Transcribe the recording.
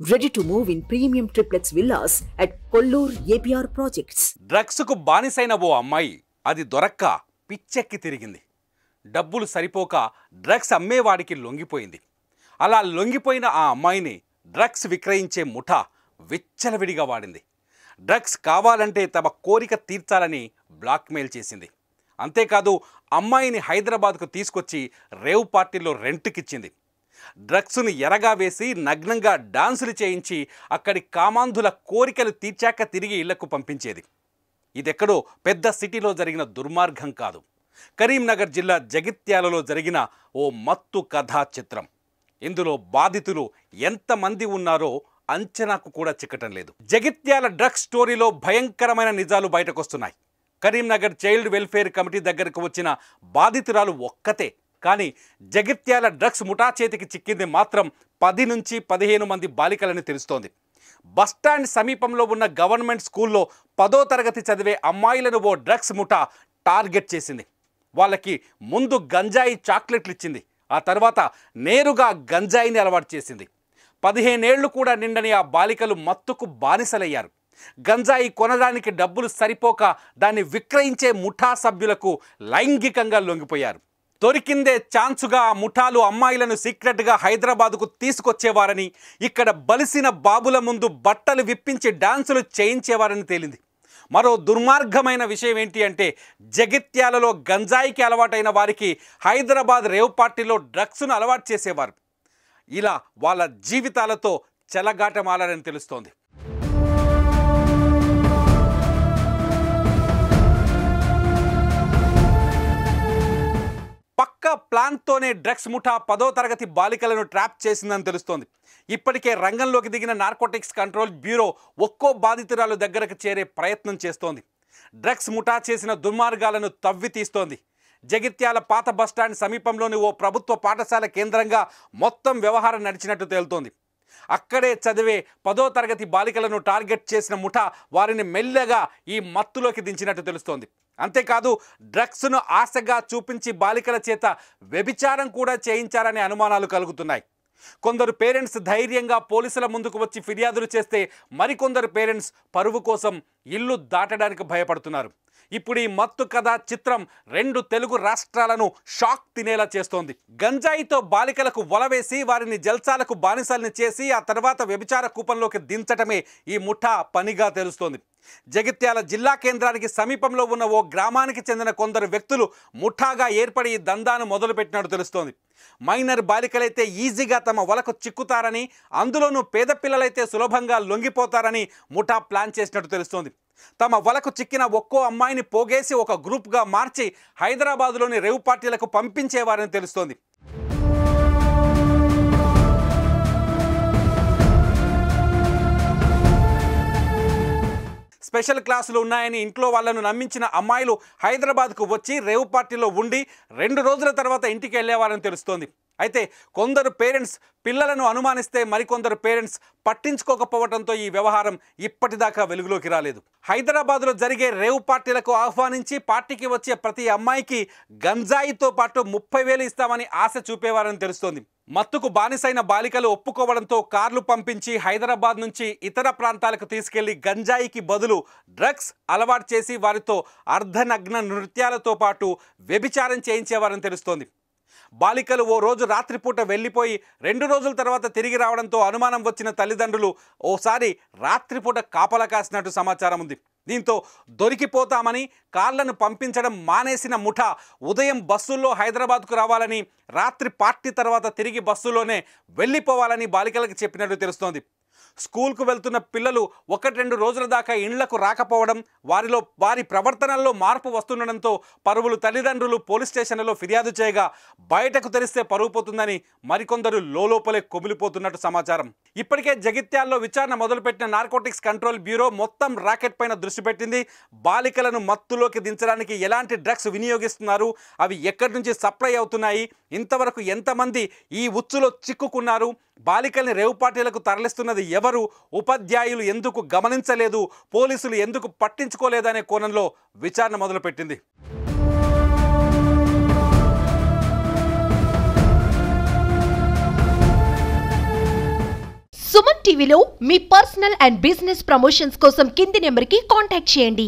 Ready to move in premium triplex villas at Kollur APR Projects. Drugs కు బానిసైన ఓ అమ్మాయి అది దొరక్క పిచ్చెక్కి తిరిగింది. డబ్బులు సరిపోక డ్రగ్స్ అమ్మేవాడికి లొంగిపోయింది. అలా లొంగిపోయిన ఆ అమ్మాయిని డ్రగ్స్ విక్రయించే ముఠా విచ్చలవిడిగా వాడింది. డ్రగ్స్ కావాలంటే తమ కోరిక తీర్చాలని బ్లాక్మెయిల్ చేసింది. అంతేకాదు అమ్మాయిని హైదరాబాద్కు తీసుకొచ్చి రేవ్ పార్టీలో రెంట్కిచ్చింది. డ్రగ్స్ను ఎరగా వేసి నగ్నంగా డాన్సులు చేయించి అక్కడి కామాంధుల కోరికలు తీర్చాక తిరిగి ఇళ్లకు పంపించేది. ఇదెక్కడో పెద్ద సిటీలో జరిగిన దుర్మార్గం కాదు. కరీంనగర్ జిల్లా జగిత్యాలలో జరిగిన ఓ మత్తు కథా చిత్రం. ఇందులో బాధితులు ఎంతమంది ఉన్నారో అంచనాకు కూడా చిక్కటం లేదు. జగిత్యాల డ్రగ్స్ స్టోరీలో భయంకరమైన నిజాలు బయటకొస్తున్నాయి. కరీంనగర్ చైల్డ్ వెల్ఫేర్ కమిటీ దగ్గరకు వచ్చిన బాధితురాలు ఒక్కతే. కానీ జగిత్యాల డ్రగ్స్ ముఠా చేతికి చిక్కింది మాత్రం 10 నుంచి 15 మంది బాలికలని తెలుస్తోంది. బస్టాండ్ సమీపంలో ఉన్న గవర్నమెంట్ స్కూల్లో 10వ తరగతి చదివే అమ్మాయిలను ఓ డ్రగ్స్ ముఠా టార్గెట్ చేసింది. వాళ్ళకి ముందు గంజాయి చాక్లెట్లు ఇచ్చింది. ఆ తర్వాత నేరుగా గంజాయిని అలవాటు చేసింది. 15 ఏళ్లు కూడా నిండని ఆ బాలికలు మత్తుకు బానిసలయ్యారు. గంజాయి కొనడానికి డబ్బులు సరిపోక దాన్ని విక్రయించే ముఠా సభ్యులకు లైంగికంగా లొంగిపోయారు. దొరికిందే ఛాన్సుగా ఆ ముఠాలు అమ్మాయిలను సీక్రెట్గా హైదరాబాదుకు తీసుకొచ్చేవారని, ఇక్కడ బలిసిన బాబుల ముందు బట్టలు విప్పించి డాన్సులు చేయించేవారని తేలింది. మరో దుర్మార్గమైన విషయం ఏంటి అంటే జగిత్యాలలో గంజాయికి అలవాటైన వారికి హైదరాబాద్ రేవ్ పార్టీలో డ్రగ్స్ను అలవాటు చేసేవారు. ఇలా వాళ్ళ జీవితాలతో చెలగాటమాలని తెలుస్తోంది. పక్కా ప్లాన్తోనే డ్రగ్స్ ముఠా 10వ తరగతి బాలికలను ట్రాప్ చేసిందని తెలుస్తోంది. ఇప్పటికే రంగంలోకి దిగిన నార్కోటిక్స్ కంట్రోల్ బ్యూరో ఒక్కో బాధితురాలు దగ్గరకు చేరే ప్రయత్నం చేస్తోంది. డ్రగ్స్ ముఠా చేసిన దుర్మార్గాలను తవ్వి తీస్తోంది. జగిత్యాల పాత బస్టాండ్ సమీపంలోని ఓ ప్రభుత్వ పాఠశాల కేంద్రంగా మొత్తం వ్యవహారం నడిచినట్టు తేలుతోంది. అక్కడే చదివే 10వ తరగతి బాలికలను టార్గెట్ చేసిన ముఠా వారిని మెల్లగా ఈ మత్తులోకి దించినట్టు తెలుస్తోంది. అంతేకాదు డ్రగ్స్ను ఆశగా చూపించి బాలికల చేత వ్యభిచారం కూడా చేయించారనే అనుమానాలు కలుగుతున్నాయి. కొందరు పేరెంట్స్ ధైర్యంగా పోలీసుల ముందుకు వచ్చి ఫిర్యాదులు చేస్తే మరికొందరు పేరెంట్స్ పరువు కోసం ఇల్లు దాటడానికి భయపడుతున్నారు. ఇప్పుడు ఈ మత్తు కథ చిత్రం 2 తెలుగు రాష్ట్రాలను షాక్ తినేలా చేస్తోంది. గంజాయితో బాలికలకు వలవేసి వారిని జల్సాలకు బానిసల్ని చేసి ఆ తర్వాత వ్యభిచార కూపంలోకి దించటమే ఈ ముఠా పనిగా తెలుస్తోంది. జగిత్యాల జిల్లా కేంద్రానికి సమీపంలో ఉన్న ఓ గ్రామానికి చెందిన కొందరు వ్యక్తులు ముఠాగా ఏర్పడి ఈ దందాను మొదలుపెట్టినట్టు తెలుస్తోంది. మైనర్ బాలికలైతే ఈజీగా తమ వలకు చిక్కుతారని, అందులోనూ పేద పిల్లలైతే సులభంగా లొంగిపోతారని ముఠా ప్లాన్ చేసినట్టు తెలుస్తోంది. తమ వలకు చిక్కిన ఒక్కో అమ్మాయిని పోగేసి ఒక గ్రూప్గా మార్చి హైదరాబాదులోని రేవ్ పార్టీలకు పంపించేవారని తెలుస్తోంది. స్పెషల్ క్లాసులు ఉన్నాయని ఇంట్లో వాళ్ళను నమ్మించిన అమ్మాయిలు హైదరాబాద్కు వచ్చి రేవ్ పార్టీలో ఉండి 2 రోజుల తర్వాత ఇంటికి వెళ్ళేవారని తెలుస్తోంది. అయితే కొందరు పేరెంట్స్ పిల్లలను అనుమానిస్తే మరికొందరు పేరెంట్స్ పట్టించుకోకపోవడంతో ఈ వ్యవహారం ఇప్పటిదాకా వెలుగులోకి రాలేదు. హైదరాబాద్లో జరిగే రేవ్ పార్టీలకు ఆహ్వానించి పార్టీకి వచ్చే ప్రతి అమ్మాయికి గంజాయితో పాటు 30,000 ఇస్తామని ఆశ చూపేవారని తెలుస్తోంది. మత్తుకు బానిసైన బాలికలు ఒప్పుకోవడంతో కార్లు పంపించి హైదరాబాద్ నుంచి ఇతర ప్రాంతాలకు తీసుకెళ్లి గంజాయికి బదులు డ్రగ్స్ అలవాటు చేసి వారితో అర్ధనగ్న నృత్యాలతో పాటు వ్యభిచారం చేయించేవారని తెలుస్తోంది. బాలికలు ఓ రోజు రాత్రిపూట వెళ్ళిపోయి 2 రోజుల తర్వాత తిరిగి రావడంతో అనుమానం వచ్చిన తల్లిదండ్రులు ఓసారి రాత్రిపూట కాపలా కాసినట్టు సమాచారం ఉంది. దీంతో దొరికిపోతామని కార్లను పంపించడం మానేసిన ముఠా ఉదయం బస్సుల్లో హైదరాబాద్కు రావాలని, రాత్రి పార్టీ తర్వాత తిరిగి బస్సులోనే వెళ్ళిపోవాలని బాలికలకు చెప్పినట్టు తెలుస్తోంది. స్కూల్కు వెళ్తున్న పిల్లలు 1-2 రోజుల దాకా ఇండ్లకు రాకపోవడం, వారి ప్రవర్తనల్లో మార్పు వస్తుండడంతో పరువులు తల్లిదండ్రులు పోలీస్ స్టేషన్లలో ఫిర్యాదు చేయగా బయటకు తెలిస్తే పరువు పోతుందని మరికొందరు లోపలే కొమిలిపోతున్నట్టు సమాచారం. ఇప్పటికే జగిత్యాల్లో విచారణ మొదలుపెట్టిన నార్కోటిక్స్ కంట్రోల్ బ్యూరో మొత్తం రాకెట్ పైన దృష్టి పెట్టింది. బాలికలను మత్తులోకి దించడానికి ఎలాంటి డ్రగ్స్ వినియోగిస్తున్నారు, అవి ఎక్కడి నుంచి సప్లై అవుతున్నాయి, ఇంతవరకు ఎంతమంది ఈ ఉచ్చులో చిక్కుకున్నారు, బాలికల్ని రేవ్ పార్టీలకు తరలిస్తున్నది ఎవరు, ఉపాధ్యాయులు ఎందుకు గమనించలేదు, పోలీసులు ఎందుకు పట్టించుకోలేదనే కోణంలో విచారణ మొదలుపెట్టింది. సుమన్ టీవీలో మీ పర్సనల్ అండ్ బిజినెస్ ప్రమోషన్స్ కోసం కింది నెంబర్కి కాంటాక్ట్ చేయండి.